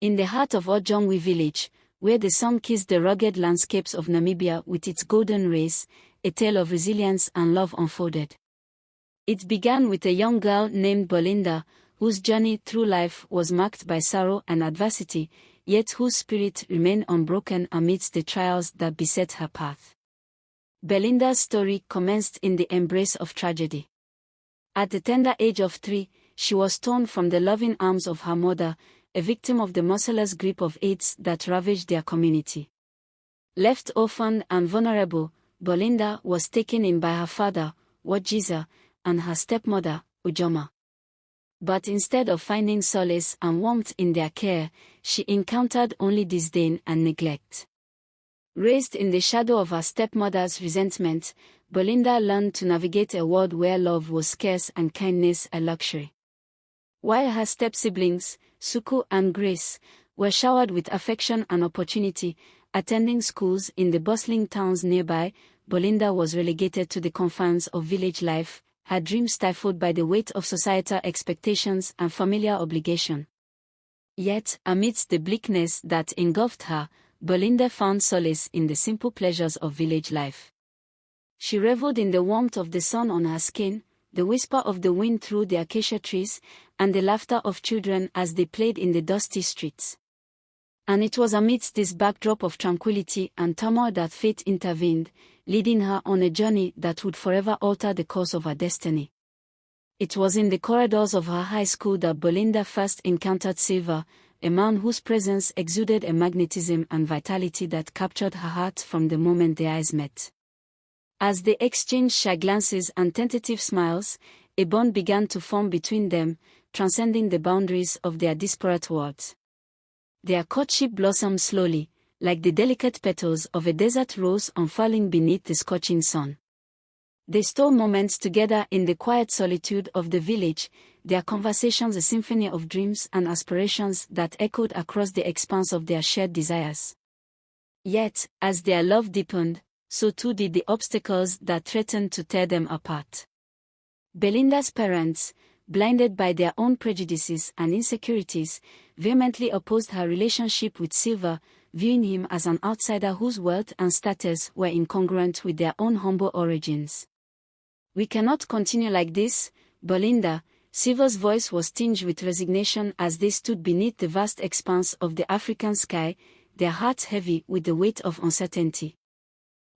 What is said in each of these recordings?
In the heart of Ojongwi village, where the sun kissed the rugged landscapes of Namibia with its golden rays, a tale of resilience and love unfolded. It began with a young girl named Belinda, whose journey through life was marked by sorrow and adversity, yet whose spirit remained unbroken amidst the trials that beset her path. Belinda's story commenced in the embrace of tragedy. At the tender age of 3, she was torn from the loving arms of her mother, a victim of the merciless grip of AIDS that ravaged their community. Left orphaned and vulnerable, Belinda was taken in by her father, Wajiza, and her stepmother, Ujoma. But instead of finding solace and warmth in their care, she encountered only disdain and neglect. Raised in the shadow of her stepmother's resentment, Belinda learned to navigate a world where love was scarce and kindness a luxury. While her step-siblings, Suku and Grace, were showered with affection and opportunity, attending schools in the bustling towns nearby, Belinda was relegated to the confines of village life, her dreams stifled by the weight of societal expectations and familiar obligation. Yet, amidst the bleakness that engulfed her, Belinda found solace in the simple pleasures of village life. She reveled in the warmth of the sun on her skin, the whisper of the wind through the acacia trees, and the laughter of children as they played in the dusty streets. And it was amidst this backdrop of tranquility and turmoil that fate intervened, leading her on a journey that would forever alter the course of her destiny. It was in the corridors of her high school that Belinda first encountered Silver, a man whose presence exuded a magnetism and vitality that captured her heart from the moment their eyes met. As they exchanged shy glances and tentative smiles, a bond began to form between them, transcending the boundaries of their disparate worlds. Their courtship blossomed slowly, like the delicate petals of a desert rose unfurling beneath the scorching sun. They stole moments together in the quiet solitude of the village, their conversations a symphony of dreams and aspirations that echoed across the expanse of their shared desires. Yet, as their love deepened, so too did the obstacles that threatened to tear them apart. Belinda's parents, blinded by their own prejudices and insecurities, vehemently opposed her relationship with Silver, viewing him as an outsider whose wealth and status were incongruent with their own humble origins. "We cannot continue like this, Belinda," Silver's voice was tinged with resignation as they stood beneath the vast expanse of the African sky, their hearts heavy with the weight of uncertainty.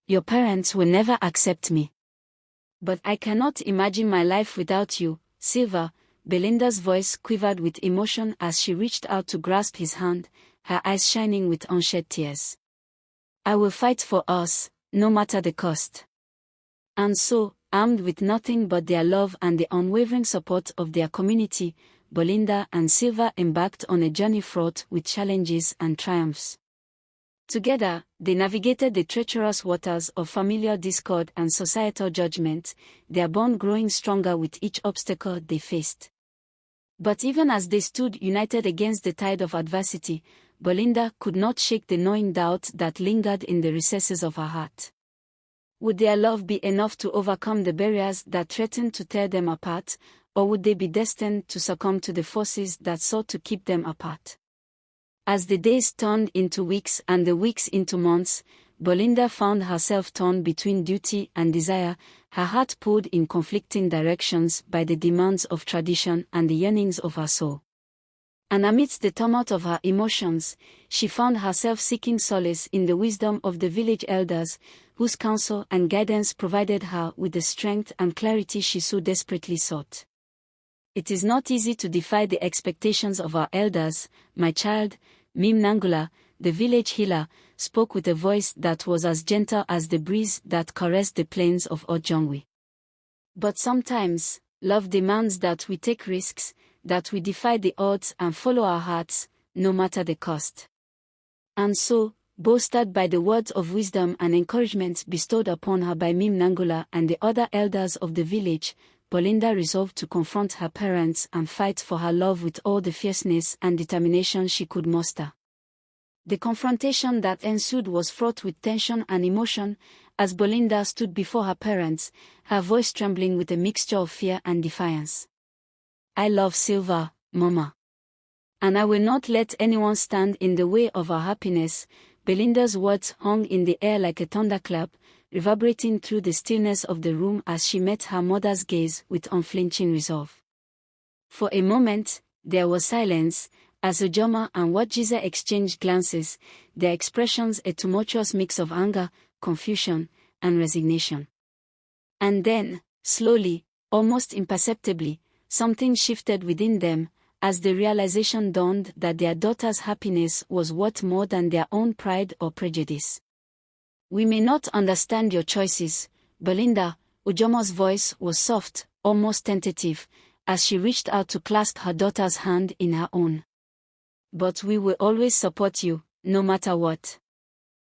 "Your parents will never accept me. But I cannot imagine my life without you, Silver." Belinda's voice quivered with emotion as she reached out to grasp his hand, her eyes shining with unshed tears. "I will fight for us, no matter the cost." And so, armed with nothing but their love and the unwavering support of their community, Belinda and Silver embarked on a journey fraught with challenges and triumphs. Together, they navigated the treacherous waters of familial discord and societal judgment, their bond growing stronger with each obstacle they faced. But even as they stood united against the tide of adversity, Belinda could not shake the gnawing doubt that lingered in the recesses of her heart. Would their love be enough to overcome the barriers that threatened to tear them apart, or would they be destined to succumb to the forces that sought to keep them apart? As the days turned into weeks and the weeks into months, Belinda found herself torn between duty and desire, her heart pulled in conflicting directions by the demands of tradition and the yearnings of her soul. And amidst the tumult of her emotions, she found herself seeking solace in the wisdom of the village elders, whose counsel and guidance provided her with the strength and clarity she so desperately sought. "It is not easy to defy the expectations of our elders, my child," Mim Nangula, the village healer, spoke with a voice that was as gentle as the breeze that caressed the plains of Ojongwi. "But sometimes, love demands that we take risks, that we defy the odds and follow our hearts, no matter the cost." And so, bolstered by the words of wisdom and encouragement bestowed upon her by Mim Nangula and the other elders of the village, Belinda resolved to confront her parents and fight for her love with all the fierceness and determination she could muster. The confrontation that ensued was fraught with tension and emotion, as Belinda stood before her parents, her voice trembling with a mixture of fear and defiance. "I love Silver, Mama. And I will not let anyone stand in the way of our happiness. Belinda's words hung in the air like a thunderclap, reverberating through the stillness of the room as she met her mother's gaze with unflinching resolve. For a moment, there was silence, as Ujoma and Wadjiza exchanged glances, their expressions a tumultuous mix of anger, confusion, and resignation. And then, slowly, almost imperceptibly, something shifted within them, as the realization dawned that their daughter's happiness was worth more than their own pride or prejudice. "We may not understand your choices, Belinda," Ujoma's voice was soft, almost tentative, as she reached out to clasp her daughter's hand in her own. "But we will always support you, no matter what."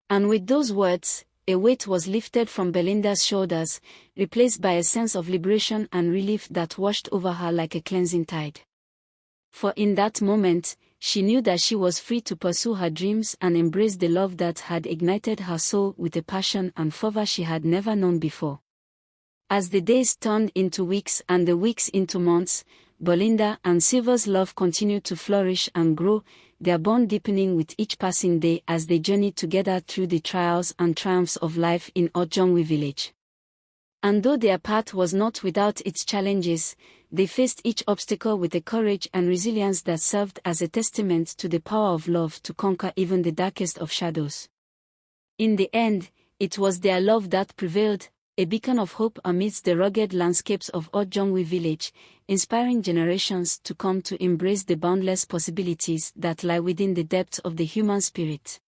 And with those words, a weight was lifted from Belinda's shoulders, replaced by a sense of liberation and relief that washed over her like a cleansing tide. For in that moment, she knew that she was free to pursue her dreams and embrace the love that had ignited her soul with a passion and fervor she had never known before. As the days turned into weeks and the weeks into months, Belinda and Silver's love continued to flourish and grow, their bond deepening with each passing day as they journeyed together through the trials and triumphs of life in Ojongwe village. And though their path was not without its challenges, they faced each obstacle with a courage and resilience that served as a testament to the power of love to conquer even the darkest of shadows. In the end, it was their love that prevailed, a beacon of hope amidst the rugged landscapes of Ojongwe village, inspiring generations to come to embrace the boundless possibilities that lie within the depths of the human spirit.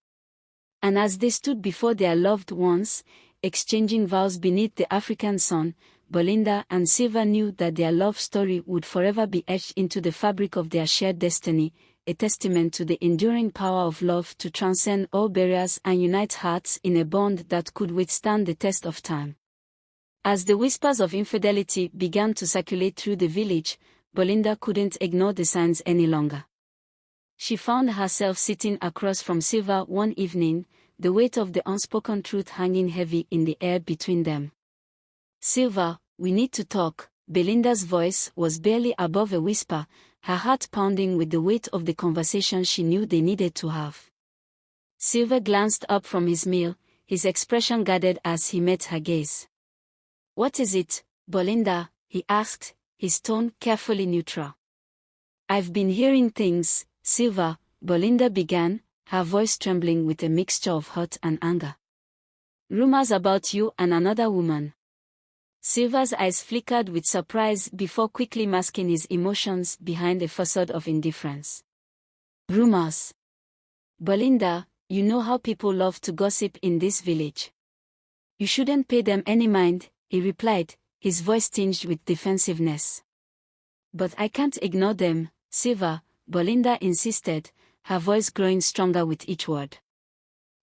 And as they stood before their loved ones, exchanging vows beneath the African sun, Belinda and Silver knew that their love story would forever be etched into the fabric of their shared destiny, a testament to the enduring power of love to transcend all barriers and unite hearts in a bond that could withstand the test of time. As the whispers of infidelity began to circulate through the village, Belinda couldn't ignore the signs any longer. She found herself sitting across from Silver one evening, the weight of the unspoken truth hanging heavy in the air between them. "Silver, we need to talk." Belinda's voice was barely above a whisper, her heart pounding with the weight of the conversation she knew they needed to have. Silver glanced up from his meal, his expression guarded as he met her gaze. "What is it, Belinda?" he asked, his tone carefully neutral. "I've been hearing things, Silver," Belinda began, her voice trembling with a mixture of hurt and anger. "Rumors about you and another woman." Silver's eyes flickered with surprise before quickly masking his emotions behind a facade of indifference. "Rumors? Belinda, you know how people love to gossip in this village. You shouldn't pay them any mind," he replied, his voice tinged with defensiveness. "But I can't ignore them, Silver," Belinda insisted, her voice growing stronger with each word.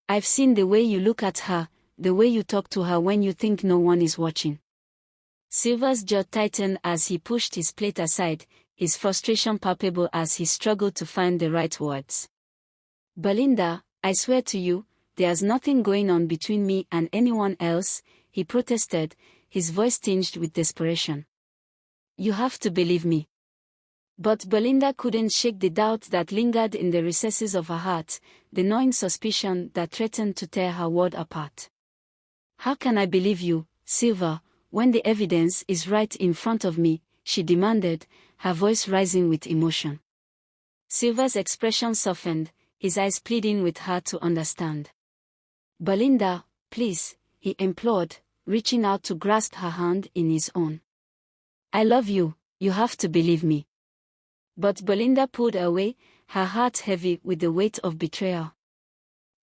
"I've seen the way you look at her, the way you talk to her when you think no one is watching." Silver's jaw tightened as he pushed his plate aside, his frustration palpable as he struggled to find the right words. "Belinda, I swear to you, there's nothing going on between me and anyone else," he protested, his voice tinged with desperation. "You have to believe me." But Belinda couldn't shake the doubt that lingered in the recesses of her heart, the gnawing suspicion that threatened to tear her world apart. "How can I believe you, Silver, when the evidence is right in front of me?" she demanded, her voice rising with emotion. Silver's expression softened, his eyes pleading with her to understand. "Belinda, please," he implored, reaching out to grasp her hand in his own. "I love you, you have to believe me." But Belinda pulled away, her heart heavy with the weight of betrayal.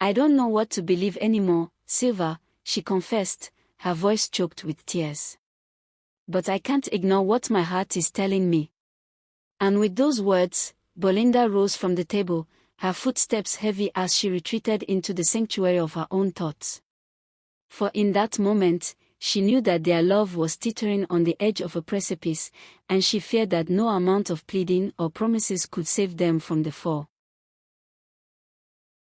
"I don't know what to believe anymore, Silver," she confessed, her voice choked with tears. "But I can't ignore what my heart is telling me." And with those words, Belinda rose from the table, her footsteps heavy as she retreated into the sanctuary of her own thoughts. For in that moment, she knew that their love was teetering on the edge of a precipice, and she feared that no amount of pleading or promises could save them from the fall.